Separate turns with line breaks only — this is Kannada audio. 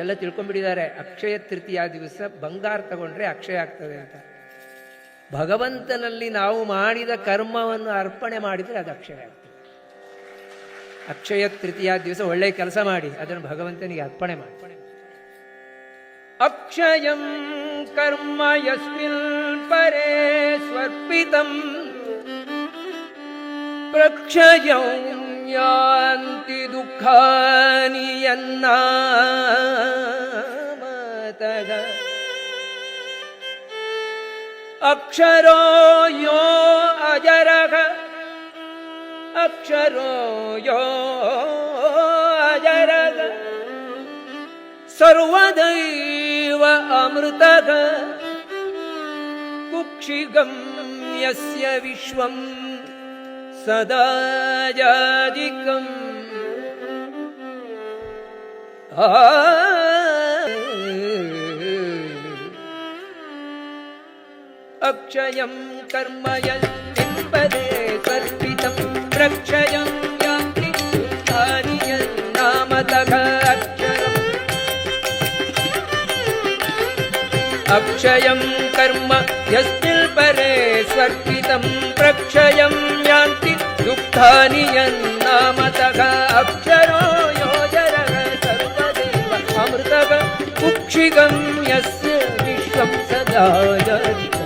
ಎಲ್ಲ ತಿಳ್ಕೊಂಡ್ಬಿಟ್ಟಿದ್ದಾರೆ. ಅಕ್ಷಯ ತೃತೀಯ ದಿವಸ ಬಂಗಾರ ತಗೊಂಡ್ರೆ ಅಕ್ಷಯ ಆಗ್ತದೆ ಅಂತ. ಭಗವಂತನಲ್ಲಿ ನಾವು ಮಾಡಿದ ಕರ್ಮವನ್ನು ಅರ್ಪಣೆ ಮಾಡಿದರೆ ಅದು ಅಕ್ಷಯ ಆಗ್ತದೆ. ಅಕ್ಷಯ ತೃತೀಯ ದಿವಸ ಒಳ್ಳೆಯ ಕೆಲಸ ಮಾಡಿ ಅದನ್ನು ಭಗವಂತನಿಗೆ ಅರ್ಪಣೆ ಮಾಡಿ. ಅಕ್ಷಯಂ ಕರ್ಮ ಯಸ್ಮಿನ್ ಪರೇ ಸ್ವರ್ಪಿತಂ ಪ್ರಕ್ಷಯಂ ಯಾಂತಿ ದುಃಖಾನಿ ಯನ್ನಾಮತಃ ಅಕ್ಷರೋ ಯೋ ಅಜರಃ ಅಕ್ಷರೋ ಯೋ ಅಜರಃ ಸರ್ವದೈವ ಅಮೃತಃ ಕುಕ್ಷಿಗಂ ಯಸ್ಯ ವಿಶ್ವಂ ಸದಾ ಜಾದಿಕಂ ಅಕ್ಷಯಂ ಕರ್ಮ ಯಸ್ಮಿನ್ ಪದೇ ಸ್ವರ್ಪಿತಂ ಪ್ರಕ್ಷಯಂ ಯಾಂತಿ ದುಃಖಾನಿ ಯನ್ನಾಮತಃ ಅಕ್ಷಯಂ ಕರ್ಮ ಯಸ್ಮಿನ್ ಪರೇ ಸ್ವರ್ಪಿತಂ ಪ್ರಕ್ಷಯಂ ಯಾಂತಿ ದುಃಖಾನಿ ಯನ್ನಾಮತಃ ಅಕ್ಷರೋ ಯೋಜರಃ ಸರ್ವದೇವ ಅಮೃತಃ ಕುಕ್ಷಿಗಂ ಯಸ್ಯ ವಿಶ್ವಂ ಸದಾ ಜಾಯತೆ.